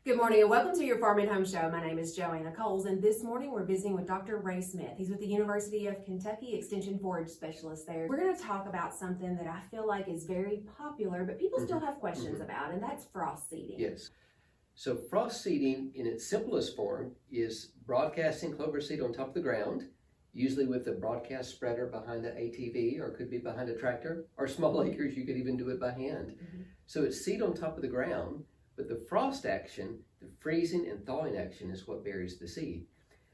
Good morning and welcome to your Farm and Home Show. My name is Joanna and this morning we're visiting with Dr. Ray Smith. He's with the University of Kentucky Extension Forage Specialist there. We're going to talk about something that I feel like is very popular, but people still have questions about, and that's frost seeding. Yes. So frost seeding in its simplest form is broadcasting clover seed on top of the ground, usually with a broadcast spreader behind the ATV, or could be behind a tractor, or small acres, you could even do it by hand. So it's seed on top of the ground, but the frost action, the freezing and thawing action, is what buries the seed.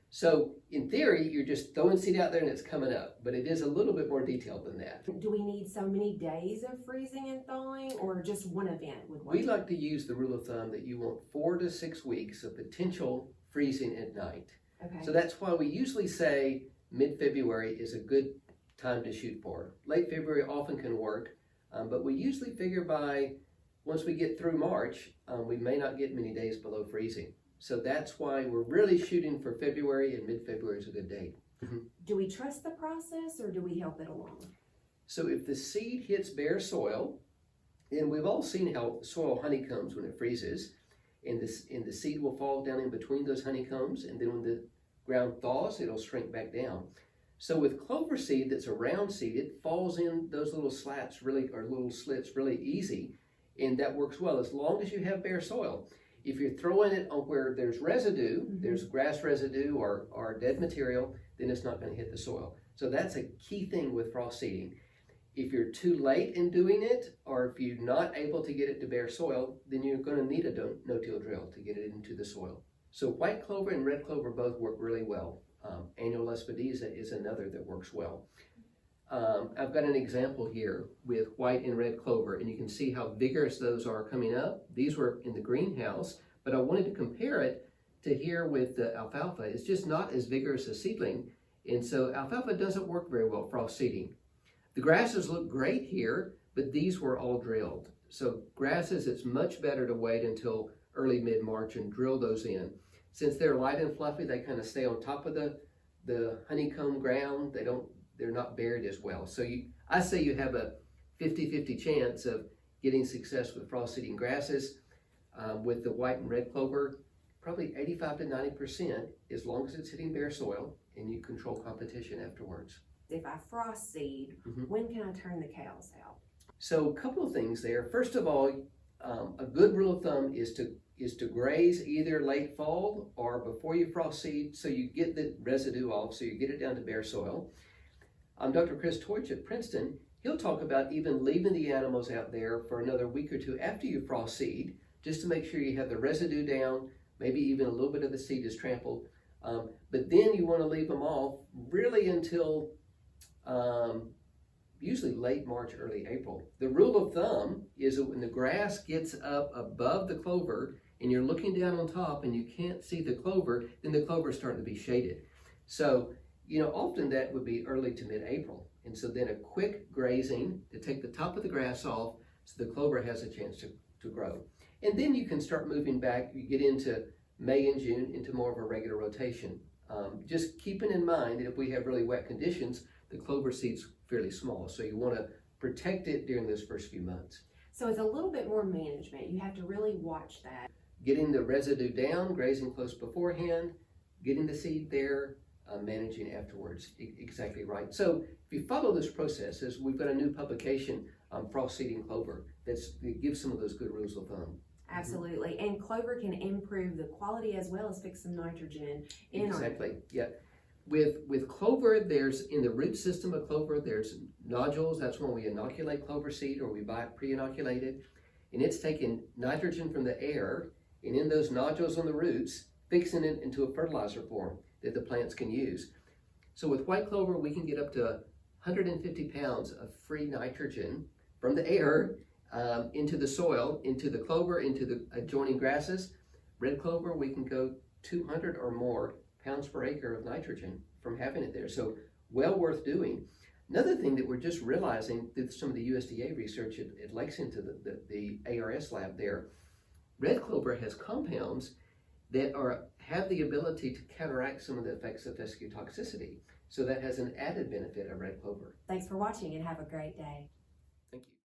So in theory, you're just throwing seed out there and it's coming up, but it is a little bit more detailed than that. Do we need so many days of freezing and thawing, or just one event with one? We like to use the rule of thumb that you want 4 to 6 weeks of potential freezing at night. Okay. So that's why we usually say mid-February is a good time to shoot for. Late February often can work, but we usually figure by once we get through March, we may not get many days below freezing. So that's why we're really shooting for February, and mid-February is a good date. Do we trust the process or do we help it along? So if the seed hits bare soil, and we've all seen how soil honeycombs when it freezes, and the seed will fall down in between those honeycombs, and then when the ground thaws, it'll shrink back down. So with clover seed that's a round seed, it falls in those little slats little slits really easy, and that works well as long as you have bare soil. If you're throwing it on where there's residue, there's grass residue or dead material, then it's not going to hit the soil. So that's a key thing with frost seeding. If you're too late in doing it, or if you're not able to get it to bare soil, then you're going to need a no-till drill to get it into the soil. So white clover and red clover both work really well. Annual lespedeza is another that works well. I've got an example here with white and red clover, and you can see how vigorous those are coming up. These were in the greenhouse, but I wanted to compare it to here with the alfalfa. It's just not as vigorous as seedling, and so alfalfa doesn't work very well frost seeding. The grasses look great here, but these were all drilled. So grasses, it's much better to wait until early mid-March and drill those in. Since they're light and fluffy, they kind of stay on top of the honeycomb ground. They're not buried as well. So I say you have a 50-50 chance of getting success with frost seeding grasses. With the white and red clover, probably 85 to 90%, as long as it's hitting bare soil and you control competition afterwards. If I frost seed, when can I turn the cows out? So a couple of things there. First of all, a good rule of thumb is to graze either late fall or before you frost seed, so you get the residue off, so you get it down to bare soil. Dr. Chris Torch at Princeton, he'll talk about even leaving the animals out there for another week or two after you frost seed, just to make sure you have the residue down, maybe even a little bit of the seed is trampled. But then you want to leave them off really until usually late March, early April. The rule of thumb is that when the grass gets up above the clover and you're looking down on top and you can't see the clover, then the clover is starting to be shaded. So often that would be early to mid-April. And so then a quick grazing to take the top of the grass off so the clover has a chance to grow. And then you can start moving back, you get into May and June into more of a regular rotation. Just keeping in mind that if we have really wet conditions, the clover seed's fairly small. So you want to protect it during those first few months. So it's a little bit more management. You have to really watch that. Getting the residue down, grazing close beforehand, getting the seed there, managing afterwards. Exactly right. So if you follow this process, as we've got a new publication on frost seeding clover that gives some of those good rules of thumb. Absolutely. And clover can improve the quality as well as fix some nitrogen in Exactly. Yeah. With clover, there's in the root system of clover, there's nodules. That's when we inoculate clover seed or we buy it pre-inoculated. And it's taking nitrogen from the air and in those nodules on the roots, fixing it into a fertilizer form that the plants can use. So with white clover, we can get up to 150 pounds of free nitrogen from the air into the soil, into the clover, into the adjoining grasses. Red clover, we can go 200 or more pounds per acre of nitrogen from having it there. So well worth doing. Another thing that we're just realizing through some of the USDA research at Lexington, the ARS lab there, red clover has compounds that have the ability to counteract some of the effects of fescue toxicity. So that has an added benefit of red clover. Thanks for watching and have a great day.